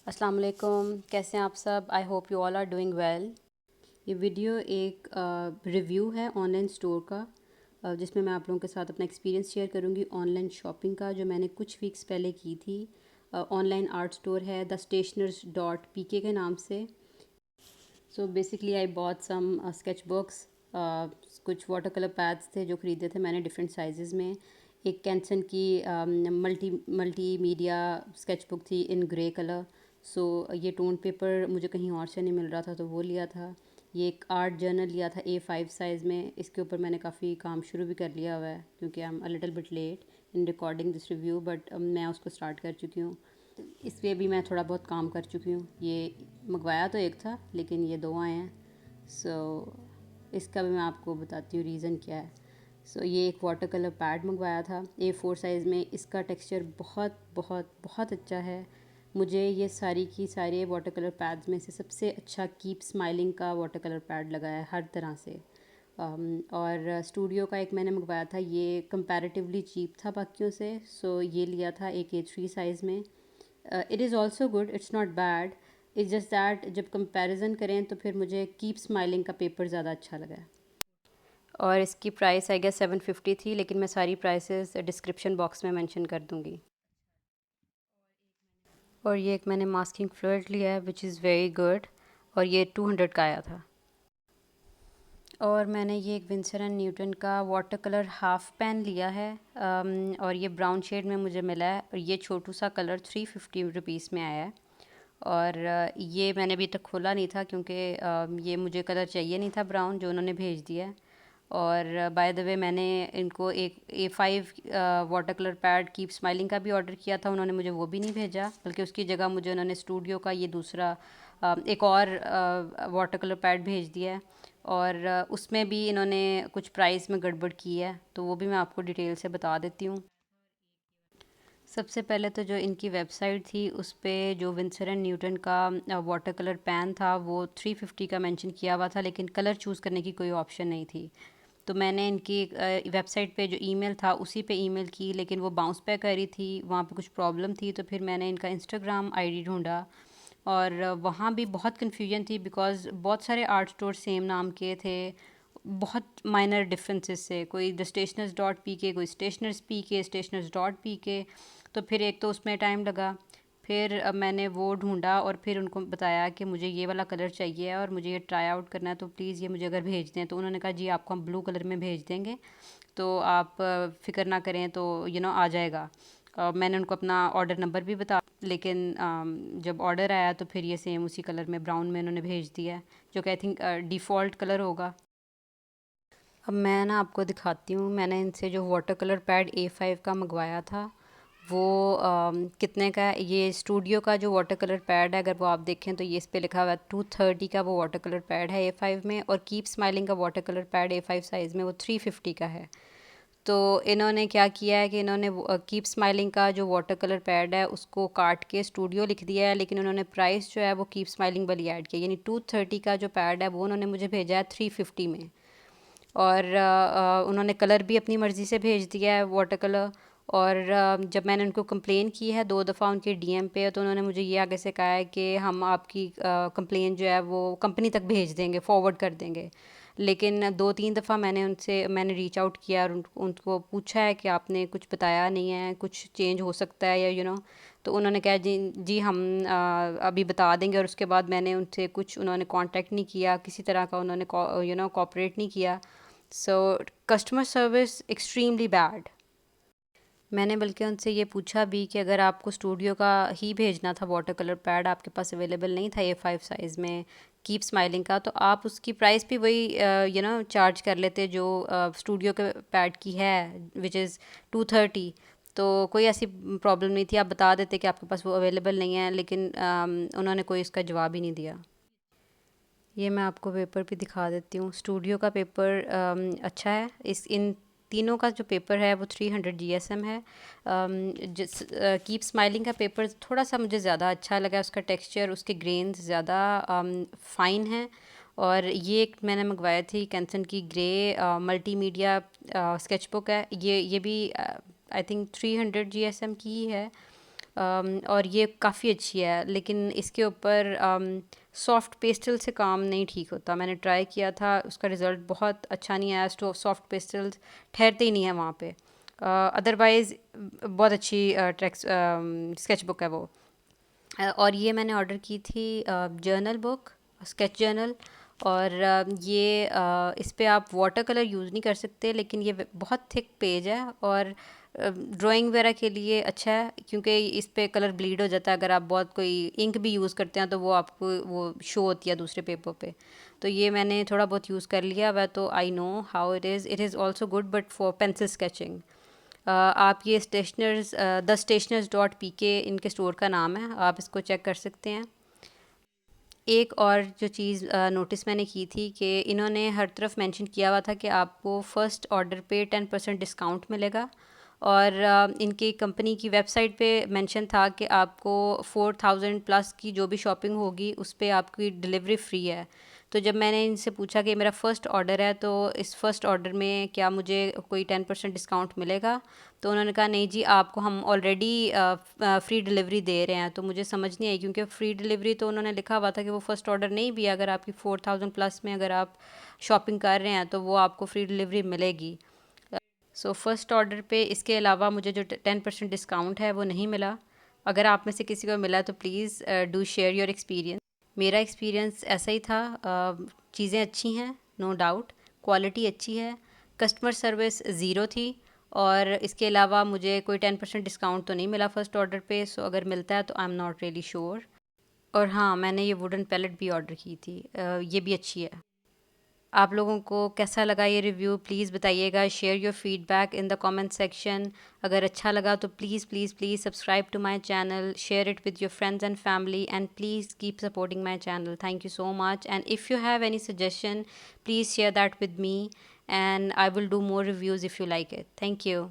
अस्सलाम वालेकुम, कैसे हैं आप सब। I hope you all are doing well. ये वीडियो एक रिव्यू है ऑनलाइन स्टोर का, जिसमें मैं आप लोगों के साथ अपना एक्सपीरियंस शेयर करूँगी ऑनलाइन शॉपिंग का, जो मैंने कुछ वीक्स पहले की थी। ऑनलाइन आर्ट स्टोर है thestationers.pk के नाम से। So basically I bought some sketch books, कुछ वाटर कलर पैड्स थे जो ख़रीदे थे मैंने डिफरेंट साइजेस में। एक कैंसन की मल्टी मीडिया स्केच बुक थी इन ग्रे कलर। सो ये टोन पेपर मुझे कहीं और से नहीं मिल रहा था तो वो लिया था। ये एक आर्ट जर्नल लिया था A5 साइज़ में। इसके ऊपर मैंने काफ़ी काम शुरू भी कर लिया हुआ है क्योंकि I am a little bit late in recording this review, but मैं उसको स्टार्ट कर चुकी हूँ। इस पे भी मैं थोड़ा बहुत काम कर चुकी हूँ। ये मंगवाया तो एक था लेकिन ये दो आए हैं। सो इसका भी मैं आपको बताती हूँ रीज़न क्या है। ये एक वाटर कलर पैड मंगवाया था A4 साइज़ में। इसका टेक्सचर बहुत बहुत बहुत अच्छा है। मुझे ये सारी की सारे वाटर कलर पैड्स में से सबसे अच्छा कीप स्माइलिंग का वाटर कलर पैड लगा है हर तरह से। और स्टूडियो का एक मैंने मंगवाया था, ये कंपैरेटिवली चीप था बाकियों से। ये लिया था एक A3 साइज़ में। It is also good, it's not bad. It's just that जब कंपैरिजन करें तो फिर मुझे कीप स्माइलिंग का पेपर ज़्यादा अच्छा लगा है। और इसकी प्राइस आई गेस 750 थी, लेकिन मैं सारी प्राइसेस डिस्क्रिप्शन बॉक्स में मेंशन कर दूँगी। और ये एक मैंने मास्किंग फ्लूइड लिया है विच इज़ वेरी गुड, और ये 200 का आया था। और मैंने ये एक विंसर एंड न्यूटन का वाटर कलर हाफ़ पेन लिया है, और ये ब्राउन शेड में मुझे मिला है, और ये छोटू सा कलर 350 रुपीज़ में आया है। और ये मैंने अभी तक खोला नहीं था क्योंकि ये मुझे कलर चाहिए नहीं था ब्राउन जो उन्होंने भेज दिया है। और बाय द वे मैंने इनको एक A5 water colour pad keep smiling का भी ऑर्डर किया था, उन्होंने मुझे वो भी नहीं भेजा, बल्कि उसकी जगह मुझे उन्होंने स्टूडियो का ये दूसरा एक और वाटर कलर पैड भेज दिया है। और उसमें भी इन्होंने कुछ प्राइस में गड़बड़ की है, तो वो भी मैं आपको डिटेल से बता देती हूँ। सबसे पहले तो जो इनकी वेबसाइट थी उस पे जो विंसर एंड न्यूटन का वाटर कलर पेन था वो 350 का मेंशन किया हुआ था, लेकिन कलर चूज़ करने की कोई ऑप्शन नहीं थी। तो मैंने इनकी वेबसाइट पे जो ईमेल था उसी पे ईमेल की, लेकिन वो बाउंस बैक कर रही थी, वहाँ पे कुछ प्रॉब्लम थी। तो फिर मैंने इनका इंस्टाग्राम आईडी ढूंढा, और वहाँ भी बहुत कन्फ्यूजन थी बिकॉज़ बहुत सारे आर्ट स्टोर सेम नाम के थे, बहुत माइनर डिफरेंसेस से। कोई द स्टेशनर्स डॉट पी के, कोई स्टेशनर्स पी के, स्टेशनर्स डॉट पी के। तो फिर एक तो उसमें टाइम लगा। फिर मैंने वो ढूंढा और फिर उनको बताया कि मुझे ये वाला कलर चाहिए और मुझे ये ट्राई आउट करना है, तो प्लीज़ ये मुझे अगर भेज दें। तो उन्होंने कहा जी आपको हम ब्लू कलर में भेज देंगे, तो आप फ़िक्र ना करें, तो आ जाएगा। मैंने उनको अपना ऑर्डर नंबर भी बता, लेकिन जब ऑर्डर आया तो फिर ये सेम उसी कलर में ब्राउन में उन्होंने भेज दिया है, जो कि आई थिंक डिफ़ॉल्ट कलर होगा। अब मैं ना आपको दिखाती हूँ, मैंने इनसे जो वाटर कलर पैड A5 का मंगवाया था वो कितने का है। ये स्टूडियो का जो वाटर कलर पैड है, अगर वो आप देखें तो ये इस पे लिखा हुआ है 230 का वो वाटर कलर पैड है A5 में, और कीप स्माइलिंग का water colour pad A5 size में वो 350 का है। तो इन्होंने क्या किया है कि इन्होंने कीप स्माइलिंग का जो वाटर कलर पैड है उसको काट के स्टूडियो लिख दिया है, लेकिन उन्होंने प्राइस जो है वो कीप स्माइलिंग वाली ऐड किया, यानी 230 का जो पैड है वो उन्होंने मुझे भेजा है 350 में। और उन्होंने कलर भी अपनी मर्ज़ी से भेज दिया है वाटर कलर। और जब मैंने उनको कंप्लेन की है 2 दफ़ा उनके डीएम पे, तो उन्होंने मुझे ये आगे से कहा है कि हम आपकी कंप्लेन जो है वो कंपनी तक भेज देंगे, फॉरवर्ड कर देंगे। लेकिन 2-3 दफ़ा मैंने रीच आउट किया और उनको पूछा है कि आपने कुछ बताया नहीं है, कुछ चेंज हो सकता है या तो उन्होंने कहा जी जी हम अभी बता देंगे। और उसके बाद मैंने उनसे कुछ उन्होंने कांटेक्ट नहीं किया, किसी तरह का उन्होंने कोऑपरेट नहीं किया। So customer service extremely bad. मैंने बल्कि उनसे ये पूछा भी कि अगर आपको स्टूडियो का ही भेजना था वाटर कलर पैड, आपके पास अवेलेबल नहीं था A5 साइज़ में कीप स्माइलिंग का, तो आप उसकी प्राइस भी वही चार्ज कर लेते जो स्टूडियो के पैड की है, विच इज़ 230। तो कोई ऐसी प्रॉब्लम नहीं थी, आप बता देते कि आपके पास वो अवेलेबल नहीं है, लेकिन उन्होंने कोई इसका जवाब ही नहीं दिया। ये मैं आपको पेपर भी दिखा देती हूँ। स्टूडियो का पेपर अच्छा है। इन तीनों का जो पेपर है वो 300 GSM है। कीप स्माइलिंग का पेपर थोड़ा सा मुझे ज़्यादा अच्छा लगा, उसका टेक्सचर, उसके ग्रेन्स ज़्यादा फ़ाइन हैं। और ये एक मैंने मंगवाई थी कैंसन की ग्रे मल्टीमीडिया स्केच बुक है। ये भी आई थिंक 300 GSM की ही है। और ये काफ़ी अच्छी है, लेकिन इसके ऊपर सॉफ्ट पेस्टल से काम नहीं ठीक होता। मैंने ट्राई किया था, उसका रिज़ल्ट बहुत अच्छा नहीं आया। सॉफ्ट पेस्टल्स ठहरते ही नहीं है वहाँ पे। अदरवाइज़ बहुत अच्छी ट्रैक्स स्केच बुक है वो। और ये मैंने ऑर्डर की थी जर्नल बुक, स्केच जर्नल। और ये इस पे आप वाटर कलर यूज़ नहीं कर सकते, लेकिन ये बहुत थिक पेज है और ड्राइंग वगैरह के लिए अच्छा है, क्योंकि इस पे कलर ब्लीड हो जाता है। अगर आप बहुत कोई इंक भी यूज़ करते हैं तो वो आपको वो शो होती है दूसरे पेपर पे। तो ये मैंने थोड़ा बहुत यूज़ कर लिया वह, तो I know how it is also good but for pencil sketching. आप ये stationers the stationers dot P के इनके स्टोर का नाम है, आप इसको चेक कर सकते हैं। एक और जो चीज़ नोटिस मैंने की थी कि इन्होंने हर तरफ मेंशन किया हुआ था कि आपको फ़र्स्ट ऑर्डर पे 10% डिस्काउंट मिलेगा। और इनकी कंपनी की वेबसाइट पे मेंशन था कि आपको 4000 प्लस की जो भी शॉपिंग होगी उस पे आपकी डिलीवरी फ्री है। तो जब मैंने इनसे पूछा कि मेरा फ़र्स्ट ऑर्डर है, तो इस फ़र्स्ट ऑर्डर में क्या मुझे कोई 10% डिस्काउंट मिलेगा? तो उन्होंने कहा नहीं जी, आपको हम ऑलरेडी फ्री डिलीवरी दे रहे हैं। तो मुझे समझ नहीं आई, क्योंकि फ्री डिलीवरी तो उन्होंने लिखा हुआ था कि वो फ़र्स्ट ऑर्डर नहीं भी है, अगर आपकी 4000 प्लस में अगर आप शॉपिंग कर रहे हैं तो वो आपको फ्री डिलीवरी मिलेगी। सो फर्स्ट ऑर्डर पे इसके अलावा मुझे जो 10% डिस्काउंट है वो नहीं मिला। अगर आप में से किसी को मिला तो please do share your experience. मेरा एक्सपीरियंस ऐसा ही था। चीज़ें अच्छी हैं, नो डाउट, क्वालिटी अच्छी है, कस्टमर सर्विस ज़ीरो थी, और इसके अलावा मुझे कोई 10% डिस्काउंट तो नहीं मिला फ़र्स्ट ऑर्डर पे। सो अगर मिलता है तो I am not really sure. और हाँ, मैंने ये वुडन पैलेट भी ऑर्डर की थी, ये भी अच्छी है। आप लोगों को कैसा लगा ये रिव्यू, प्लीज़ बताइएगा। Share your feedback in the comment section. अगर अच्छा लगा तो please please please subscribe to my channel, share it with your friends and family, and please keep supporting my channel. Thank you so much, and if you have any suggestion please share that with me, and I will do more reviews if you like it. Thank you.